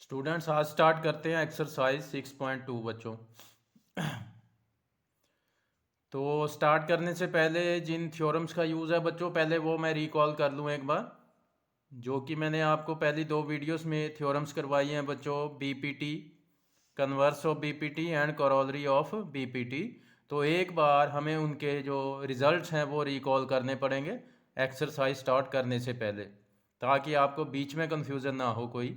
Students आज start करते हैं एक्सरसाइज 6.2 बच्चों। तो स्टार्ट करने से पहले जिन थ्योरम्स का यूज़ है बच्चों, पहले वो मैं रिकॉल कर लूँ एक बार, जो कि मैंने आपको पहली दो वीडियोस में थ्योरम्स करवाई हैं बच्चों। BPT, converse of BPT and corollary of BPT. तो एक बार हमें उनके जो रिजल्ट्स हैं वो रिकॉल करने पड़ेंगे एक्सरसाइज स्टार्ट करने से पहले, ताकि आपको बीच में कंफ्यूजन ना हो कोई।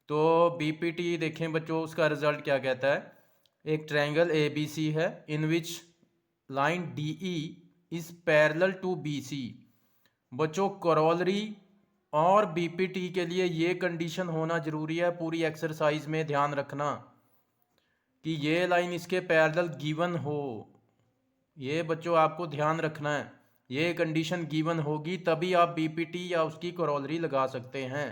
तो बीपीटी देखें बच्चों, उसका रिजल्ट क्या कहता है। एक ट्रायंगल ए बी सी है in which line D E is parallel to B C. बच्चों करोलरी और बीपीटी के लिए ये कंडीशन होना जरूरी है, पूरी एक्सरसाइज में ध्यान रखना कि ये लाइन इसके पैरेलल गिवन हो। ये बच्चों आपको ध्यान रखना है, ये कंडीशन गिवन होगी तभी आप बीपीटी या उसकी करोलरी लगा सकते हैं।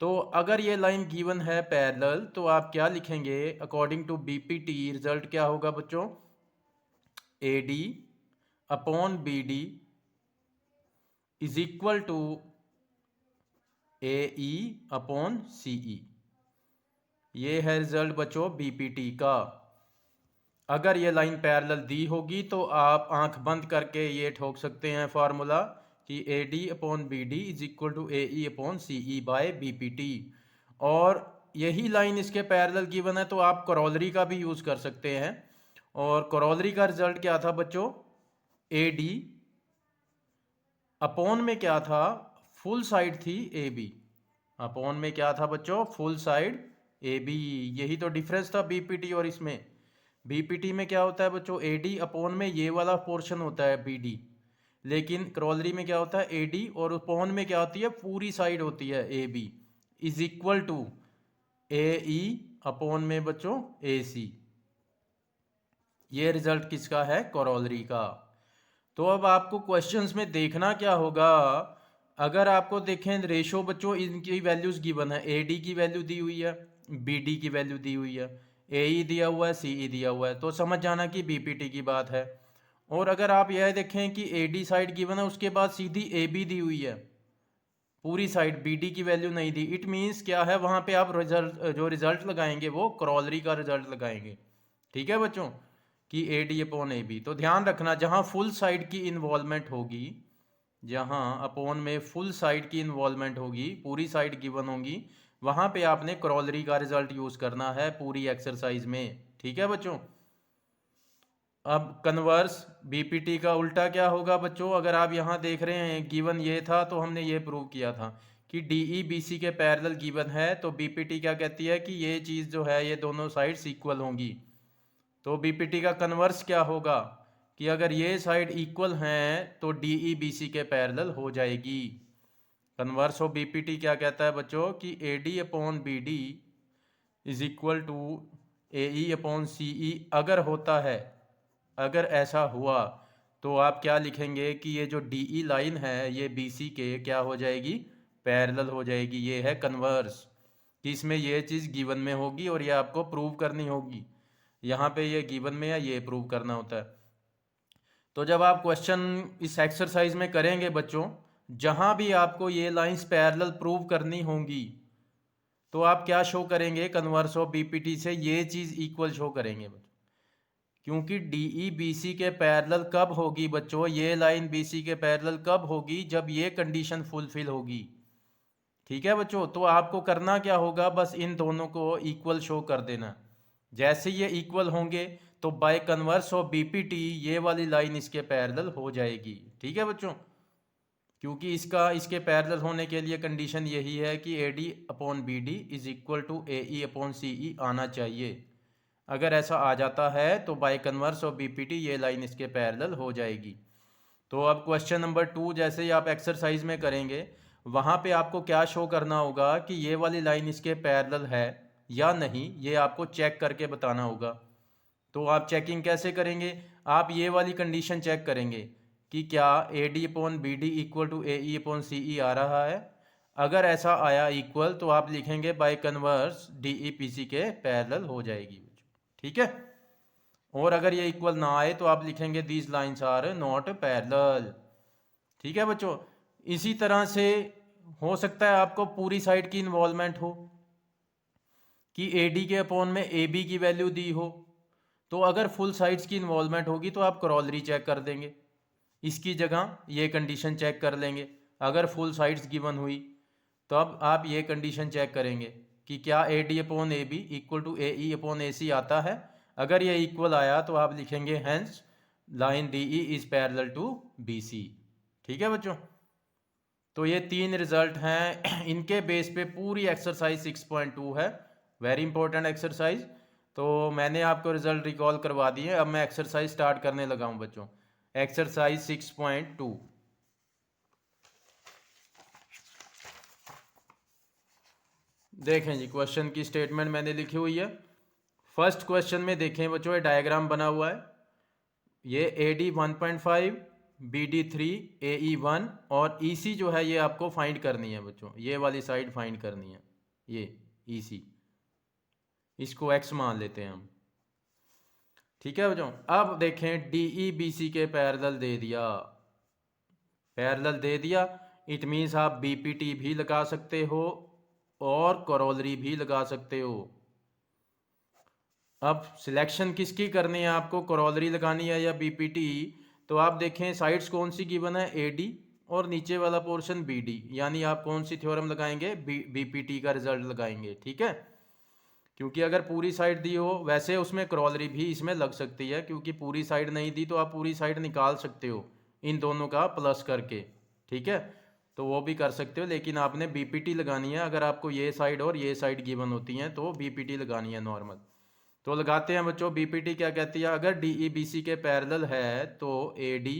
तो अगर ये लाइन गिवन है पैरेलल, तो आप क्या लिखेंगे अकॉर्डिंग टू बीपीटी। रिजल्ट क्या होगा बच्चों, A D upon B D is equal to A E upon C E. ये है रिजल्ट बच्चों बीपीटी का। अगर ये लाइन पैरेलल दी होगी तो आप आंख बंद करके ये ठोक सकते हैं फार्मूला कि A D upon B D is equal to A E upon C E by B P T. और यही लाइन इसके पैरेलल गिवन है तो आप करोलरी का भी यूज़ कर सकते हैं। और करोलरी का रिजल्ट क्या था बच्चों, ए डी अपॉन में क्या था, फुल साइड थी ए बी। अपॉन में क्या था बच्चों, फुल साइड ए बी। यही तो डिफरेंस था बीपीटी और इसमें। बीपीटी में क्या होता है बच्चों, ए डी अपॉन में ये वाला पोर्शन होता है बी डी, लेकिन क्रॉलरी में क्या होता है ए डी और अपॉन में क्या होती है, पूरी साइड होती है A B is equal to A E upon में बच्चों ए सी। ये रिजल्ट किसका है, करोलरी का। तो अब आपको क्वेश्चंस में देखना क्या होगा, अगर आपको देखें रेशो बच्चों, इनकी वैल्यूज गिवन है, ए डी की वैल्यू दी हुई है, बी डी की वैल्यू दी हुई है, ए ई दिया हुआ है, सी ई दिया हुआ है, तो समझ जाना कि बी पी टी की बात है। और अगर आप यह देखें कि ए डी साइड गिवन है, उसके बाद सीधी ए बी दी हुई है, पूरी साइड बी डी की वैल्यू नहीं दी, इट मीन्स क्या है, वहाँ पे आप रिजल्ट जो रिजल्ट लगाएंगे वो क्रॉलरी का रिजल्ट लगाएंगे। ठीक है बच्चों, कि A D upon A B. तो ध्यान रखना जहाँ फुल साइड की इन्वॉल्वमेंट होगी, जहाँ अपॉन में फुल साइड की इन्वॉल्वमेंट होगी, पूरी साइड गिवन होगी, वहाँ पे आपने क्रॉलरी का रिजल्ट यूज़ करना है पूरी एक्सरसाइज में। ठीक है बच्चों। अब कन्वर्स बीपीटी का उल्टा क्या होगा बच्चों, अगर आप यहाँ देख रहे हैं गिवन ये था तो हमने ये प्रूव किया था कि डीई बीसी के पैरेलल गिवन है, तो बीपीटी क्या कहती है कि ये चीज़ जो है ये दोनों साइड्स इक्वल होंगी। तो बीपीटी का कन्वर्स क्या होगा कि अगर ये साइड इक्वल हैं तो डीई बीसी के पैरेलल हो जाएगी। कन्वर्स ऑफ बीपीटी क्या कहता है बच्चों कि A D upon B D is equal to A E upon C E. अगर होता है, अगर ऐसा हुआ तो आप क्या लिखेंगे कि ये जो डी ई लाइन है ये बी सी के क्या हो जाएगी, पैरेलल हो जाएगी। ये है कन्वर्स, कि इसमें ये चीज़ गिवन में होगी और ये आपको प्रूव करनी होगी। यहाँ पे ये गिवन में है, ये प्रूव करना होता है। तो जब आप क्वेश्चन इस एक्सरसाइज में करेंगे बच्चों, जहाँ भी आपको ये लाइंस पैरेलल प्रूव करनी होंगी तो आप क्या शो करेंगे, कन्वर्स ऑफ बीपीटी से ये चीज़ इक्वल शो करेंगे बच्चों। क्योंकि डीई बीसी के पैरेलल कब होगी बच्चों, ये लाइन बीसी के पैरेलल कब होगी, जब ये कंडीशन फुलफिल होगी। ठीक है बच्चों, तो आपको करना क्या होगा, बस इन दोनों को इक्वल शो कर देना। जैसे ये इक्वल होंगे तो बाय कन्वर्स ऑफ बीपीटी ये वाली लाइन इसके पैरेलल हो जाएगी। ठीक है बच्चों, क्योंकि इसका इसके पैरेलल होने के लिए कंडीशन यही है कि A D upon B D is equal to A E upon C E आना चाहिए। अगर ऐसा आ जाता है तो बाय कन्वर्स ऑफ बीपीटी ये लाइन इसके पैरेलल हो जाएगी। तो अब क्वेश्चन नंबर 2 जैसे ही आप एक्सरसाइज में करेंगे, वहाँ पे आपको क्या शो करना होगा कि ये वाली लाइन इसके पैरेलल है या नहीं, ये आपको चेक करके बताना होगा। तो आप चेकिंग कैसे करेंगे, आप ये वाली कंडीशन चेक करेंगे कि क्या A D upon B D equal to A E upon C E आ रहा है। अगर ऐसा आया इक्वल तो आप लिखेंगे by converse D E P C के पैरेलल हो जाएगी। ठीक है, और अगर ये इक्वल ना आए तो आप लिखेंगे these lines are not parallel. ठीक है बच्चों, इसी तरह से हो सकता है आपको पूरी साइड की इन्वॉल्वमेंट हो, कि AD के अपॉन में AB की वैल्यू दी हो, तो अगर फुल साइड्स की इन्वॉल्वमेंट होगी तो आप करोलरी चेक कर देंगे, इसकी जगह ये कंडीशन चेक कर लेंगे। अगर फुल साइड्स गिवन हुई तो अब आप ये कंडीशन चेक करेंगे कि क्या AD upon AB equal to AE upon AC आता है। अगर ये इक्वल आया तो आप लिखेंगे hence line DE is parallel to BC। ठीक है बच्चों, तो ये 3 रिजल्ट हैं, इनके बेस पे पूरी एक्सरसाइज 6.2 है, वेरी इंपॉर्टेंट एक्सरसाइज। तो मैंने आपको रिजल्ट रिकॉल करवा दिए, अब मैं एक्सरसाइज स्टार्ट करने लगा हूं बच्चों। एक्सरसाइज 6.2 देखें जी, क्वेश्चन की स्टेटमेंट मैंने लिखी हुई है। फर्स्ट क्वेश्चन में देखें बच्चों, ये डायग्राम बना हुआ है, ये AD 1.5, BD 3, AE 1 और EC जो है ये आपको फाइंड करनी है बच्चों, ये वाली साइड फाइंड करनी है, ये EC, इसको x मान लेते हैं हम। ठीक है बच्चों, अब देखें DE BC के पैरेलल दे दिया, पैरेलल दे दिया, इट मीन्स आप BPT भी लगा सकते हो और करोलरी भी लगा सकते हो। अब सिलेक्शन किसकी करनी है आपको, करोलरी लगानी है या BPT। तो आप देखें साइड्स कौन सी गिवन है, AD और नीचे वाला पोर्शन BD, यानी आप कौन सी थ्योरम लगाएंगे, BPT का रिजल्ट लगाएंगे। ठीक है, क्योंकि अगर पूरी साइड दी हो, वैसे उसमें करोलरी भी इसमें लग सकती है, क्योंकि पूरी साइड नहीं दी तो आप पूरी साइड निकाल सकते हो इन दोनों का प्लस करके। ठीक है, तो वो भी कर सकते हो, लेकिन आपने BPT लगानी है। अगर आपको ये साइड और ये साइड गिवन होती हैं तो BPT लगानी है नॉर्मल। तो लगाते हैं बच्चों, BPT क्या कहती है, अगर DE BC के पैरेलल है तो AD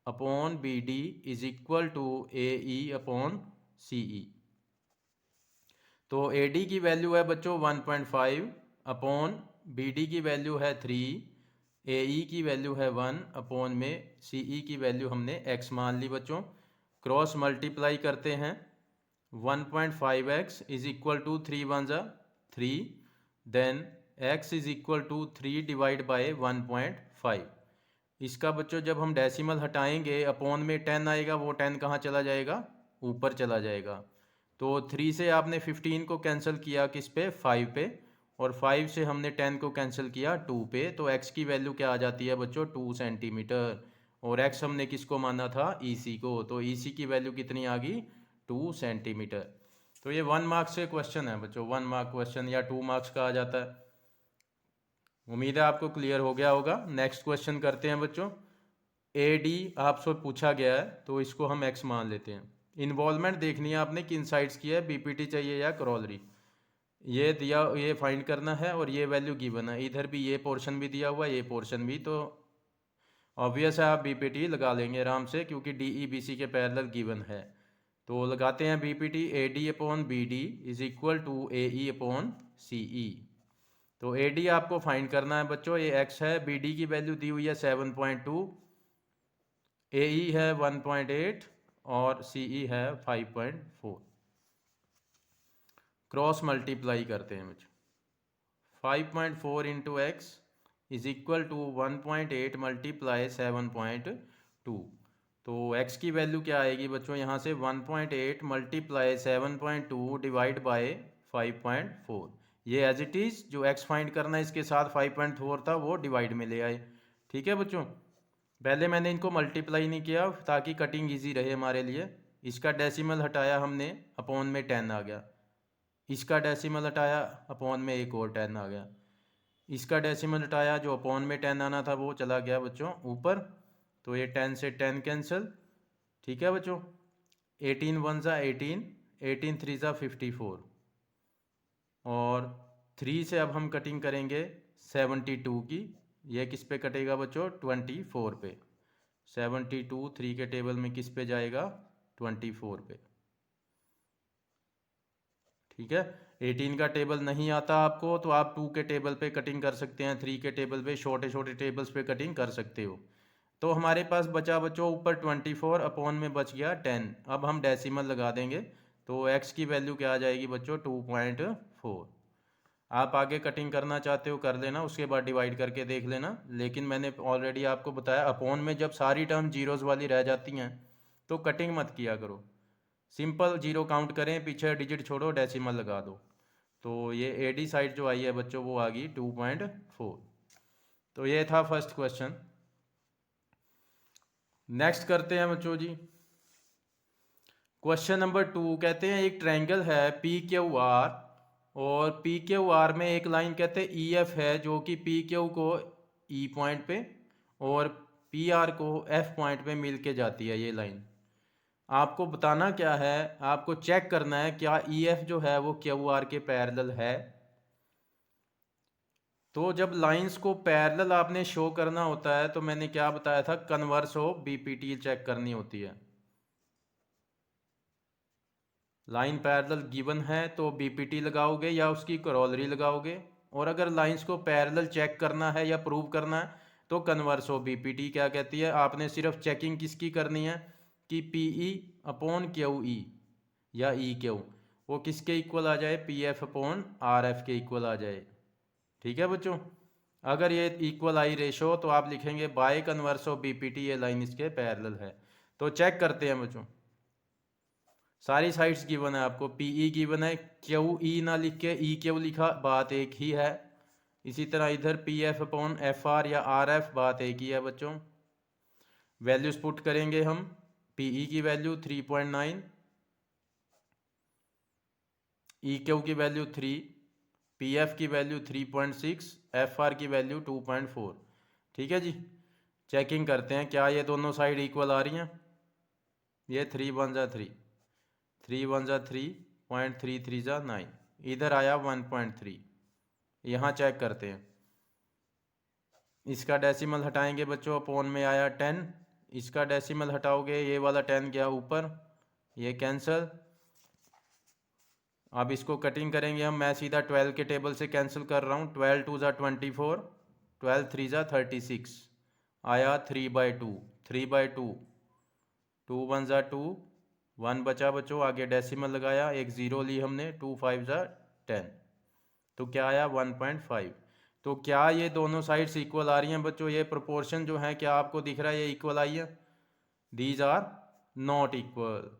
upon BD is equal to AE upon CE। तो AD की वैल्यू है बच्चों 1.5 अपॉन BD की वैल्यू है 3, AE की वैल्यू है 1 अपॉन में CE की वैल्यू हमने x मान ली बच्चों। क्रॉस मल्टीप्लाई करते हैं, 1.5x इज इक्वल टू 3 1 जा 3, then x is equal to 3 divide by 1.5। इसका बच्चों जब हम डेसिमल हटाएंगे, अपॉन में 10 आएगा, वो 10 कहाँ चला जाएगा, ऊपर चला जाएगा। तो 3 से आपने 15 को कैंसिल किया किस पे, 5 पे, और 5 से हमने 10 को कैंसिल किया 2 पे। तो x की वैल्यू क्या आ जाती है बच्चों, 2 सेंटीमीटर, और x हमने किसको माना था, EC को, तो EC की वैल्यू कितनी आ गई, 2 सेंटीमीटर। तो ये 1 मार्क्स से क्वेश्चन है बच्चों, 1 मार्क क्वेश्चन या 2 मार्क्स का आ जाता है। उम्मीद है आपको क्लियर हो गया होगा। नेक्स्ट क्वेश्चन करते हैं बच्चों। AD आपसे पूछा गया है तो इसको हम x मान लेते हैं। इन्वॉल्वमेंट देखनी है आपने, किन साइड्स की है, BPT चाहिए या करोलरी, ये दिया, ये फाइंड करना है, और ये वैल्यू गिवन है, इधर भी ये पोर्शन भी दिया हुआ है, ये पोर्शन भी। तो ऑब्वियस है आप BPT लगा लेंगे आराम से, क्योंकि DE BC के पैरेलल गिवन है। तो लगाते हैं BPT, AD upon BD is equal to AE upon CE। तो AD आपको फाइंड करना है बच्चों, ये x है, BD की वैल्यू दी हुई है 7.2, AE है 1.8 और CE है 5.4। क्रॉस मल्टीप्लाई करते हैं बच्चों, 5.4 into x is equal to 1.8 multiply 7.2। तो x की वैल्यू क्या आएगी बच्चों, यहाँ से 1.8 मल्टीप्लाई 7.2 डिवाइड बाय 5.4। ये एज इट इज़ जो x फाइंड करना है इसके साथ 5.4 था वो डिवाइड में ले आए। ठीक है बच्चों, पहले मैंने इनको मल्टीप्लाई नहीं किया ताकि कटिंग इजी रहे हमारे लिए। इसका डेसिमल हटाया हमने, अपॉन में 10 आ गया, इसका डेसिमल हटाया, अपॉन में एक और 10 आ गया, इसका डेसिमल हटाया, जो अपॉन में 10 आना था वो चला गया बच्चों ऊपर। तो ये 10 से 10 कैंसिल। ठीक है बच्चों, 18 1 ज़ा 18, 18 3 ज़ा 54, और 3 से अब हम कटिंग करेंगे 72 की, ये किस पे कटेगा बच्चों, 24 पे। 72 3 के टेबल में किस पे जाएगा, 24 पे। ठीक है, 18 का टेबल नहीं आता आपको तो आप 2 के टेबल पे कटिंग कर सकते हैं, 3 के टेबल पे, छोटे छोटे टेबल्स पे कटिंग कर सकते हो। तो हमारे पास बचा बच्चों ऊपर 24, अपॉन में बच गया 10। अब हम डेसिमल लगा देंगे, तो x की वैल्यू क्या आ जाएगी बच्चों, 2.4। आप आगे कटिंग करना चाहते हो कर लेना, उसके बाद डिवाइड करके देख लेना, लेकिन मैंने ऑलरेडी आपको बताया अपॉन में जब सारी टर्म जीरोज वाली रह जाती हैं तो कटिंग मत किया करो, सिंपल जीरो काउंट करें, पीछे डिजिट छोड़ो, डेसिमल लगा दो। तो ये AD साइड जो आई है बच्चों वो आ गई 2.4। तो ये था फर्स्ट क्वेश्चन। नेक्स्ट करते हैं बच्चों जी क्वेश्चन नंबर 2। कहते हैं एक ट्रायंगल है PQR और PQR में एक लाइन कहते हैं EF है जो कि PQ को E पॉइंट पे और PR को F पॉइंट पे मिल के जाती है ये लाइन। आपको बताना क्या है, आपको चेक करना है क्या EF जो है वो QR के पैरेलल है। तो जब लाइंस को पैरेलल आपने शो करना होता है तो मैंने क्या बताया था, कन्वर्स ऑफ BPT चेक करनी होती है। लाइन पैरेलल गिवन है तो BPT लगाओगे या उसकी करोलरी लगाओगे, और अगर लाइंस को पैरेलल चेक करना है या प्रूव करना है तो कन्वर्स ऑफ BPT क्या कहती है। आपने सिर्फ चेकिंग किसकी करनी है कि PE अपॉन QE या EQ वो किसके इक्वल आ जाए, PF अपॉन RF के इक्वल आ जाए। ठीक है बच्चों, अगर ये इक्वल आई रेशो तो आप लिखेंगे बाय कन्वर्स ऑफ BPT ये लाइन इसके पैरेलल है। तो चेक करते हैं बच्चों, सारी साइड्स गिवन है आपको, PE गिवन है, QE ना लिख के EQ लिखा, बात एक ही है। इसी तरह इधर PF अपॉन FR या RF, बात एक ही है बच्चों। वैल्यूज पुट करेंगे हम, PE की वैल्यू 3.9, EQ की वैल्यू 3, PF की वैल्यू 3.6, FR की वैल्यू 2.4। ठीक है जी, चेकिंग करते हैं क्या ये दोनों साइड इक्वल आ रही हैं। ये 3 1 जा 3, 3 1 जा 3, 0.33 जा 9, इधर आया 1.3। यहाँ चेक करते हैं, इसका डेसिमल हटाएंगे बच्चों, अपॉन में आया 10, इसका डेसिमल हटाओगे ये वाला 10 गया ऊपर, ये कैंसिल। अब इसको कटिंग करेंगे हम, मैं सीधा 12 के टेबल से कैंसिल कर रहा हूँ। 12 2 जा 24, 12 3 जा 36, आया 3/2, 3/2, 2 1 जा 2, 1 बचा बच्चों, आगे डेसिमल लगाया, एक ज़ीरो ली हमने, 2 5 जा 10, तो क्या आया 1.5। तो क्या ये दोनों साइड्स इक्वल आ रही हैं बच्चों, ये प्रोपोर्शन जो है क्या आपको दिख रहा है ये इक्वल आई है। These are not equal,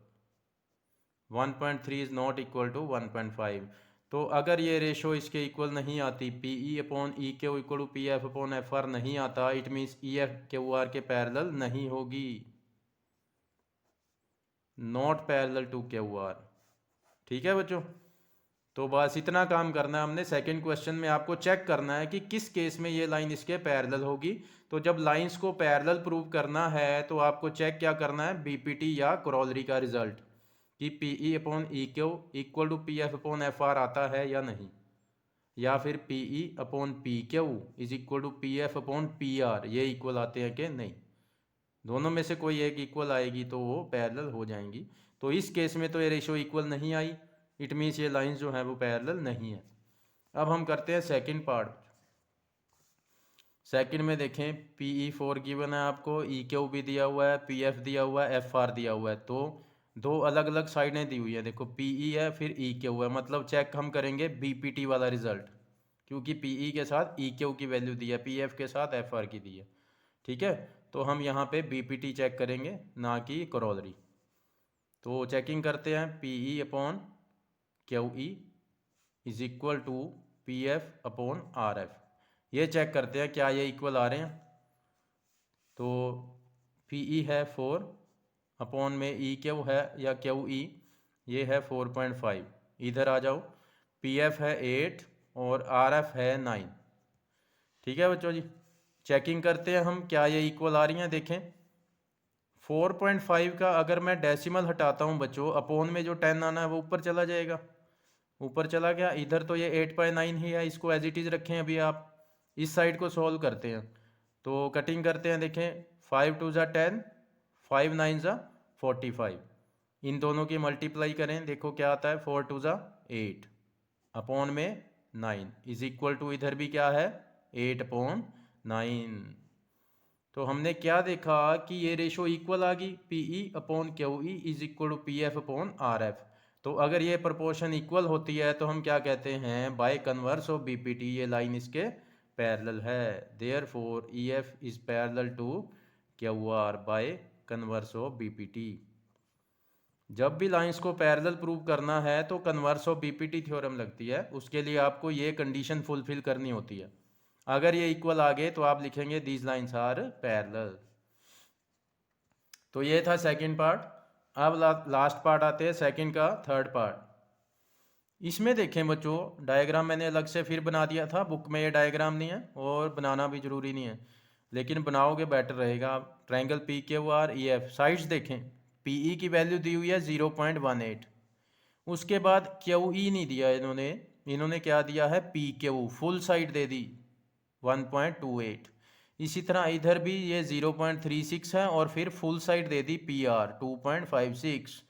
1.3 is not equal to 1.5। तो अगर ये रेशो इसके इक्वल नहीं आती, PE upon EQ equal to PF upon FR नहीं आता, इट मीन्स EF QR के पैरेलल नहीं होगी, नॉट पैरेलल टू QR। ठीक है बच्चों, तो बस इतना काम करना है हमने। सेकंड क्वेश्चन में आपको चेक करना है कि किस केस में ये लाइन इसके पैरेलल होगी। तो जब लाइंस को पैरेलल प्रूव करना है तो आपको चेक क्या करना है, BPT या करोलरी का रिजल्ट, कि PE upon EQ equal to PF upon FR आता है या नहीं, या फिर PE upon PQ is equal to PF upon PR ये इक्वल आते हैं कि नहीं। दोनों में से कोई एक इक्वल आएगी तो वो पैरेलल हो जाएंगी। तो इस केस में तो ये रेशो इक्वल नहीं आई, इट मीन्स ये लाइंस जो है वो पैरेलल नहीं है। अब हम करते हैं सेकंड पार्ट। सेकंड में देखें, PE4 गिवन है आपको, EQ भी दिया हुआ है, PF दिया हुआ है, FR दिया हुआ है। तो दो अलग अलग साइडें दी हुई है, देखो PE है फिर EQ है, मतलब चेक हम करेंगे BPT वाला रिजल्ट, क्योंकि PE के साथ EQ की वैल्यू दी है, PF के साथ FR की दी है। ठीक है, तो हम यहाँ पे BPT चेक करेंगे ना कि करोलरी। तो चेकिंग करते हैं, PE upon QE is equal to PF upon RF, ये चेक करते हैं क्या ये इक्वल आ रहे हैं। तो PE है 4, अपॉन में EQ है या QE ये है 4.5, इधर आ जाओ, PF है 8 और RF है 9। ठीक है बच्चों जी, चेकिंग करते हैं हम क्या ये इक्वल आ रही हैं। देखें 4.5 का अगर मैं डेसिमल हटाता हूँ बच्चों, अपॉन में जो 10 आना है वो ऊपर चला जाएगा, ऊपर चला गया। इधर तो ये 8/9 ही है, इसको एज इट इज़ रखें। अभी आप इस साइड को सॉल्व करते हैं तो कटिंग करते हैं, देखें 5 2 ज़ा 10, 5 9 ज़ा 45, इन दोनों की मल्टीप्लाई करें, देखो क्या आता है, 4 2 ज़ा 8 अपॉन में 9 इज इक्वल टू, इधर भी क्या है 8/9। तो हमने क्या देखा कि ये रेशो इक्वल आ गई, PE upon QE is equal to PF upon RF। तो अगर ये प्रोपोर्शन इक्वल होती है तो हम क्या कहते हैं, बाय कन्वर्स ऑफ BPT ये लाइन इसके पैरेलल है, therefore EF is parallel to QR by converse of BPT। जब भी लाइंस को पैरेलल प्रूव करना है तो कन्वर्स ऑफ बीपीटी थ्योरम लगती है, उसके लिए आपको ये कंडीशन फुलफिल करनी होती है। अगर ये इक्वल आ गए तो आप लिखेंगे दीज लाइंस आर पैरेलल। तो ये था सेकंड पार्ट। अब लास्ट पार्ट आते हैं सेकंड का थर्ड पार्ट। इसमें देखें बच्चों, डायग्राम मैंने अलग से फिर बना दिया था, बुक में ये डायग्राम नहीं है और बनाना भी ज़रूरी नहीं है, लेकिन बनाओगे बेटर रहेगा। Triangle P Q R E F, sides देखें, पी ई की वैल्यू दी हुई है 0.18, उसके बाद क्यू ई नहीं दिया इन्होंने, इन्होंने क्या दिया है पी क्यू, फुल साइड दे दी 1.28। इसी तरह इधर भी ये 0.36 है और फिर फुल साइड दे दी पी आर 2.56।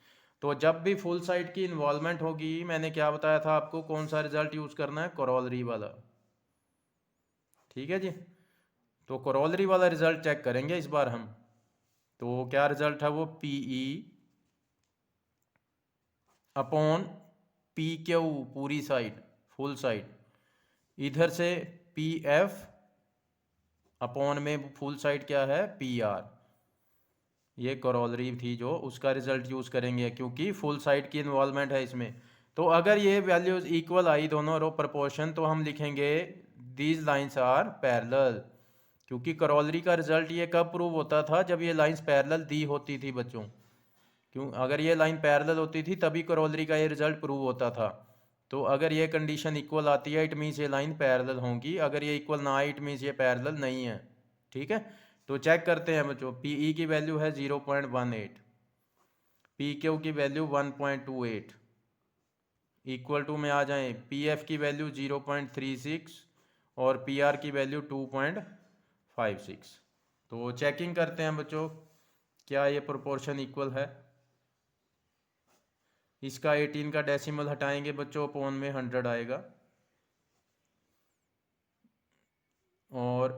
तो जब भी फुल साइड की इन्वॉल्वमेंट होगी, मैंने क्या बताया था आपको, कौन सा रिजल्ट यूज़ करना है, कोरोलरी वाला। ठीक है जी, तो कोरोलरी वाला रिजल्ट चेक करेंगे इस बार हम। तो क्या रिजल्ट है वो, P E upon P Q पूरी साइड फुल साइड, इधर से पी एफ अपॉन में फुल साइड क्या है पी आर। ये कोरोलरी थी जो, उसका रिजल्ट यूज़ करेंगे क्योंकि फुल साइड की इन्वॉल्वमेंट है इसमें। तो अगर ये वैल्यूज इक्वल आई दोनों रो प्रपोर्शन, तो हम लिखेंगे दीज लाइंस आर पैरेलल। क्योंकि कोरोलरी का रिजल्ट ये कब प्रूव होता था, जब ये लाइंस पैरेलल दी होती थी बच्चों। क्यों, अगर ये लाइन पैरेलल होती थी तभी कोरोलरी का ये रिजल्ट प्रूव होता था। तो अगर ये कंडीशन इक्वल आती है, इट मीन्स ये लाइन पैरेलल होंगी, अगर ये इक्वल ना आए इट मीन्स ये पैरेलल नहीं है। ठीक है, तो चेक करते हैं बच्चों। पी ई की वैल्यू है 0.18, पी क्यू की वैल्यू 1.28, इक्वल टू में आ जाएं, पी एफ की वैल्यू 0.36 और पी आर की वैल्यू 2.56। तो चेकिंग करते हैं बच्चों, क्या ये प्रोपोर्शन इक्वल है। इसका 18 का डेसिमल हटाएंगे बच्चों, अपॉन में 100 आएगा, और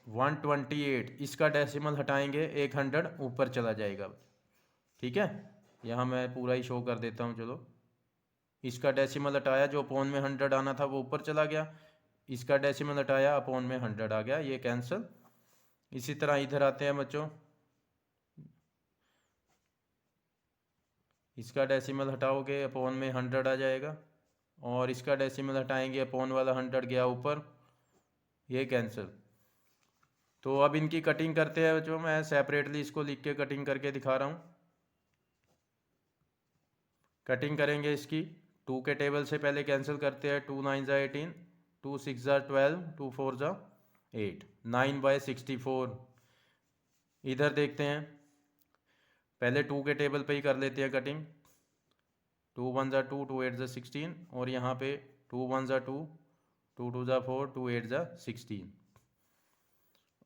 128 इसका डेसिमल हटाएंगे, 100 ऊपर चला जाएगा। ठीक है, यहाँ मैं पूरा ही शो कर देता हूँ। चलो, इसका डेसिमल हटाया, जो अपॉन में 100 आना था वो ऊपर चला गया, इसका डेसिमल हटाया, अपॉन में 100 आ गया, ये कैंसिल। इसी तरह इधर आते हैं बच्चों, इसका डेसिमल हटाओगे अपॉन में 100 आ जाएगा, और इसका डेसिमल हटाएंगे, अपॉन वाला 100 गया ऊपर, ये कैंसिल। तो अब इनकी कटिंग करते हैं बच्चों, मैं सेपरेटली इसको लिख के कटिंग करके दिखा रहा हूँ। कटिंग करेंगे इसकी, 2 के टेबल से पहले कैंसिल करते हैं, 2 9 ज़ा 18, 2 6 ज़ा 12, 2 4 ज़ा 8, 9/64। इधर देखते हैं, पहले 2 के टेबल पे ही कर लेते हैं कटिंग, 2 1 ज़ा 2, 2 8 ज़ा 16, और यहाँ पे 2 1 ज़ा 2, 2 2 ज़ा 4, 2 8 ज़ा 16।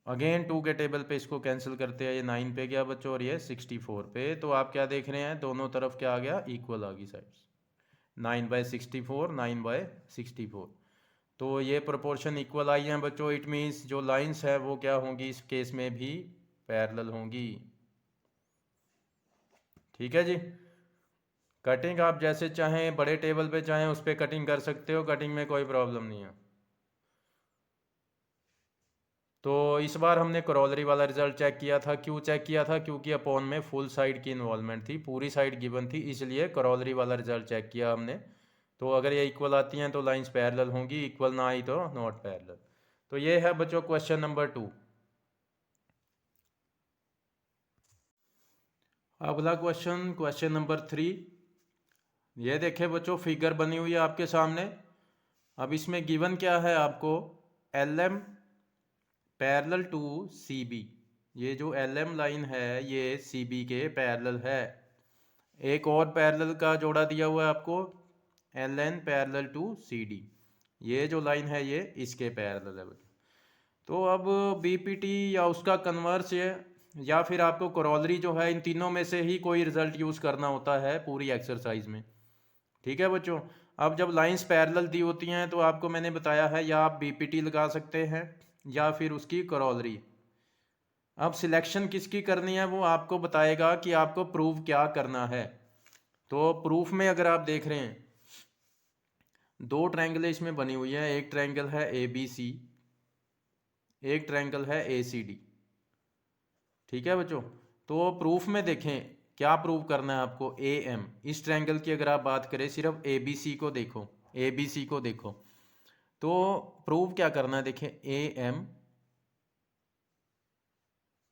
अगेन 2 के टेबल पे इसको कैंसिल करते हैं, ये 9 पे गया बच्चों और ये 64 पे। तो आप क्या देख रहे हैं, दोनों तरफ क्या आ गया, इक्वल आ गई साइड्स, 9/64, 9/64। तो ये प्रोपोर्शन इक्वल आई हैं बच्चों, इट मीन्स जो लाइंस है वो क्या होंगी, इस केस में भी पैरेलल होंगी। ठीक है जी, कटिंग आप जैसे चाहें, बड़े टेबल पे चाहें उस पर कटिंग कर सकते हो, कटिंग में कोई प्रॉब्लम नहीं है। तो इस बार हमने कोरोलरी वाला रिजल्ट चेक किया था, क्यों चेक किया था, क्योंकि अपॉन में फुल साइड की इन्वॉल्वमेंट थी, पूरी साइड गिवन थी, इसलिए कोरोलरी वाला रिजल्ट चेक किया हमने। तो अगर ये इक्वल आती हैं तो लाइंस पैरेलल होंगी, इक्वल ना आई तो नॉट पैरेलल। तो ये है बच्चों क्वेश्चन नंबर 2। अगला क्वेश्चन, क्वेश्चन नंबर 3। ये देखें बच्चों, फिगर बनी हुई है आपके सामने। अब इसमें गिवन क्या है आपको, L M parallel to C B. ये जो एल एम लाइन है ये सी बी के पैरेलल है। एक और पैरेलल का जोड़ा दिया हुआ है आपको, L N parallel to C D. ये जो लाइन है ये इसके पैरेलल है। तो अब बी पी टी या उसका कन्वर्स या फिर आपको कोरोलरी जो है, इन तीनों में से ही कोई रिजल्ट यूज़ करना होता है पूरी एक्सरसाइज में। ठीक है बच्चों, अब जब लाइंस पैरेलल दी होती हैं तो आपको मैंने बताया है, या आप बीपीटी लगा सकते हैं या फिर उसकी कोरोलरी। अब सिलेक्शन किसकी करनी है वो आपको बताएगा कि आपको प्रूव क्या करना है। तो प्रूफ में अगर आप देख रहे हैं, 2 ट्रायंगल इसमें बनी हुई है, एक ट्रायंगल है ए बी सी, एक ट्रायंगल है ए सी डी। ठीक है बच्चों, तो प्रूफ में देखें क्या प्रूव करना है आपको, ए एम। इस ट्रायंगल की अगर आप बात करें, सिर्फ ए बी सी को देखो, ए बी सी को देखो, तो प्रूव क्या करना है, देखें ए एम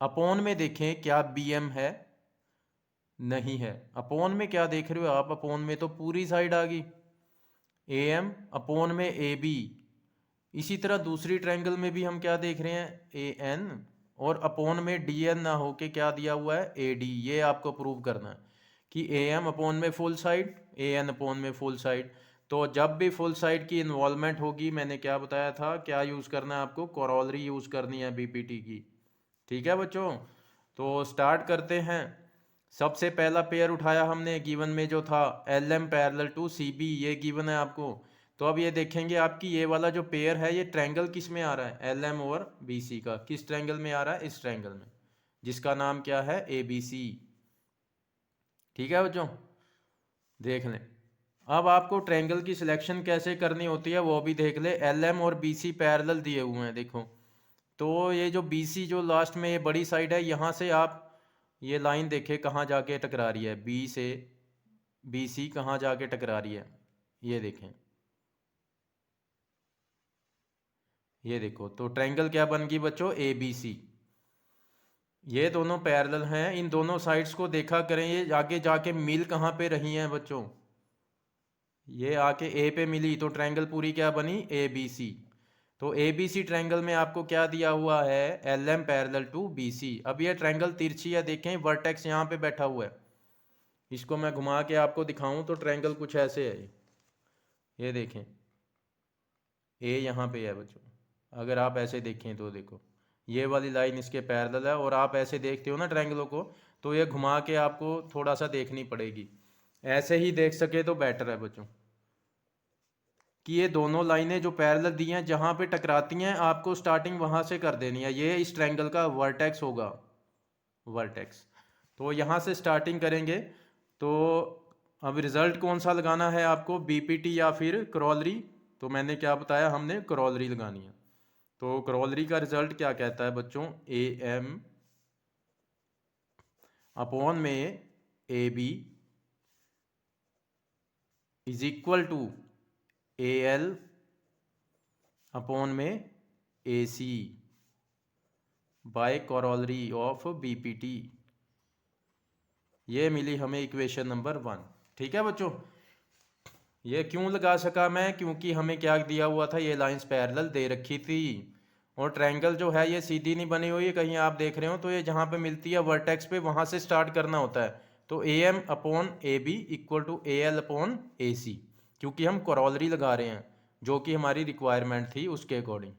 अपॉन में देखें क्या बी एम है, नहीं है। अपॉन में क्या देख रहे हो आप, अपॉन में तो पूरी साइड आ गई, ए एम अपॉन में ए बी। इसी तरह दूसरी ट्रायंगल में भी हम क्या देख रहे हैं, ए एन और अपॉन में डी एन ना होके क्या दिया हुआ है, ए डी। ये आपको प्रूव करना है कि ए एम अपॉन में full side, A N upon में फुल साइड। तो जब भी फुल साइड की इन्वॉल्वमेंट होगी, मैंने क्या बताया था, क्या यूज़ करना है आपको, कोरोलरी यूज़ करनी है बीपीटी की। ठीक है बच्चों, तो स्टार्ट करते हैं। सबसे पहला पेयर उठाया हमने, गिवन में जो था L M parallel to C B, ये गिवन है आपको। तो अब ये देखेंगे आपकी ये वाला जो पेयर है, ये ट्रायंगल किस में आ रहा है, एल एम और बी सी का, किस ट्रायंगल में आ रहा है, इस ट्रायंगल में, जिसका नाम क्या है, ए बी सी। ठीक है बच्चों, देख लें। अब आपको ट्रायंगल की सिलेक्शन कैसे करनी होती है वो भी देख ले। एल एम और बी सी पैरेलल दिए हुए हैं, देखो। तो ये जो बी सी जो लास्ट में ये बड़ी साइड है, यहाँ से आप ये लाइन देखे कहाँ जाके टकरा रही है, बी से बी सी कहाँ जाके टकरा रही है, ये देखें, ये देखो। तो ट्रायंगल क्या बन गई बच्चों, ए बी सी। ये दोनों पैरेलल हैं, इन दोनों साइड्स को देखा करें, ये आगे जाके मिल कहाँ पे रही हैं बच्चों, ये आके ए पे मिली, तो ट्रायंगल पूरी क्या बनी, ए बी सी। तो ए बी सी ट्रायंगल में आपको क्या दिया हुआ है, L M parallel to B C. अब ये ट्रायंगल तिरछी है, देखें वर्टेक्स यहाँ पे बैठा हुआ है। इसको मैं घुमा के आपको दिखाऊं तो ट्रायंगल कुछ ऐसे है, ये देखें, ए यहाँ पे है बच्चों। अगर आप ऐसे देखें तो देखो, ये वाली लाइन इसके पैरेलल है, और आप ऐसे देखते हो ना ट्रायंगलों को, तो ये घुमा के आपको थोड़ा सा देखनी पड़ेगी। ऐसे ही देख सके तो बेटर है बच्चों, कि ये दोनों लाइनें जो पैरेलल दी हैं, जहाँ पे टकराती हैं आपको स्टार्टिंग वहाँ से कर देनी है। ये इस ट्रायंगल का वर्टेक्स होगा, वर्टेक्स। तो यहाँ से स्टार्टिंग करेंगे। तो अब रिजल्ट कौन सा लगाना है आपको, बीपीटी या फिर क्रॉलरी। तो मैंने क्या बताया, हमने क्रॉलरी लगानी है। तो क्रॉलरी का रिजल्ट क्या कहता है बच्चों, ए एम अपॉन में A B is equal to A L upon में A C by corollary of BPT. ये मिली हमें इक्वेशन नंबर 1। ठीक है बच्चों, ये क्यों लगा सका मैं, क्योंकि हमें क्या दिया हुआ था, ये लाइंस पैरेलल दे रखी थी, और ट्रायंगल जो है ये सीधी नहीं बनी हुई है, कहीं आप देख रहे हो तो ये जहाँ पे मिलती है वर्टेक्स पे, वहाँ से स्टार्ट करना होता है। तो A M upon A B equal to A L upon A C, क्योंकि हम कोरोलरी लगा रहे हैं, जो कि हमारी रिक्वायरमेंट थी उसके अकॉर्डिंग।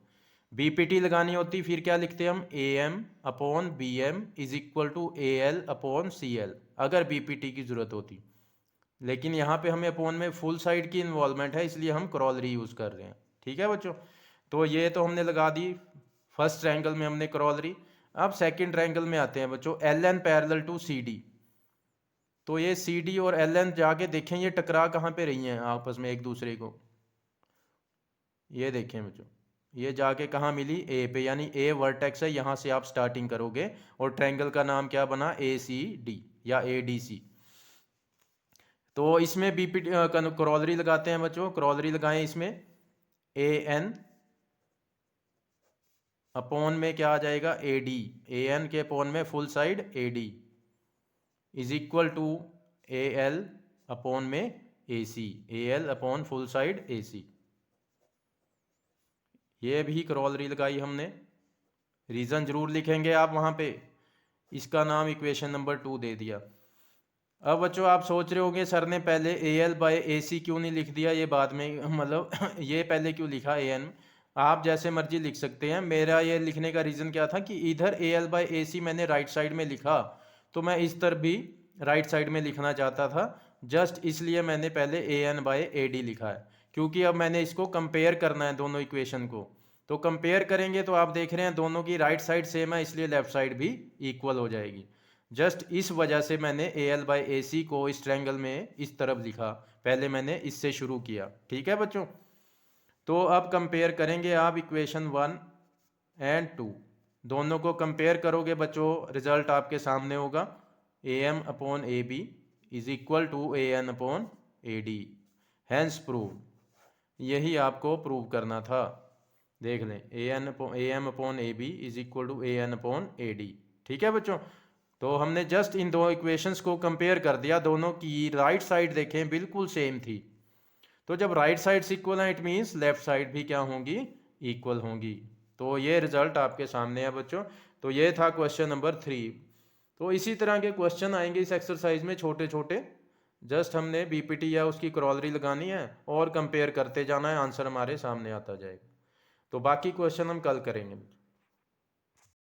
बीपीटी लगानी होती फिर क्या लिखते हम, A M upon B M is equal to A L upon C L, अगर बीपीटी की ज़रूरत होती। लेकिन यहाँ पे हमें अपॉन में फुल साइड की इन्वॉल्वमेंट है, इसलिए हम क्रॉलरी यूज़ कर रहे हैं। ठीक है बच्चों, तो ये तो हमने लगा दी, फर्स्ट ट्रायंगल में हमने क्रॉलरी। अब सेकंड ट्रायंगल में आते हैं बच्चों, L N parallel to C D. तो ये सी डी और एल एन जाके देखें, ये टकरा कहाँ पे रही हैं आपस में एक दूसरे को, ये देखें बच्चों, ये जाके कहाँ मिली, ए पे, यानी ए वर्टेक्स है, यहाँ से आप स्टार्टिंग करोगे, और ट्रायंगल का नाम क्या बना, ए सी डी या ए डी सी। तो इसमें बीपीटी क्रॉलरी लगाते हैं बच्चों, क्रॉलरी लगाएं इसमें, ए एन अपॉन में क्या आ जाएगा, ए डी, ए एन के अपॉन में full side A D is equal to A L upon में A C, A L upon full side A C. ये भी क्रॉलरी लगाई हमने, रीज़न जरूर लिखेंगे आप वहाँ पे, इसका नाम इक्वेशन नंबर 2 दे दिया। अब बच्चों आप सोच रहे होंगे सर ने पहले ए एल बाई ए सी क्यों नहीं लिख दिया, ये बाद में, मतलब ये पहले क्यों लिखा ए एन। आप जैसे मर्जी लिख सकते हैं, मेरा ये लिखने का रीज़न क्या था कि इधर ए एल बाई ए सी मैंने राइट साइड में लिखा, तो मैं इस तरफ भी राइट साइड में लिखना चाहता था, जस्ट इसलिए मैंने पहले A N by A D लिखा है। क्योंकि अब मैंने इसको कंपेयर करना है दोनों इक्वेशन को, तो कंपेयर करेंगे तो आप देख रहे हैं दोनों की राइट साइड सेम है, इसलिए लेफ्ट साइड भी इक्वल हो जाएगी। जस्ट इस वजह से मैंने ए एल बाई ए सी को इस ट्रायंगल में इस तरफ लिखा, पहले मैंने इससे शुरू किया। ठीक है बच्चों, तो अब कंपेयर करेंगे आप इक्वेशन 1 एंड 2, दोनों को कंपेयर करोगे बच्चों, रिजल्ट आपके सामने होगा। AM upon AB is equal to AN upon AD, hence proved. यही आपको प्रूव करना था। देख लें, AM upon AB is equal to AN upon AD। ठीक है बच्चों, तो हमने जस्ट इन दो इक्वेशंस को कंपेयर कर दिया, दोनों की राइट साइड देखें बिल्कुल सेम थी। तो जब राइट साइड इक्वल है इट मीन्स लेफ्ट साइड भी क्या होंगी, इक्वल होंगी। तो ये रिजल्ट आपके सामने है बच्चों। तो ये था क्वेश्चन नंबर 3। तो इसी तरह के क्वेश्चन आएंगे इस एक्सरसाइज में छोटे छोटे, जस्ट हमने बीपीटी या उसकी क्रॉलरी लगानी है और कंपेयर करते जाना है, आंसर हमारे सामने आता जाएगा। तो बाकी क्वेश्चन हम कल करेंगे।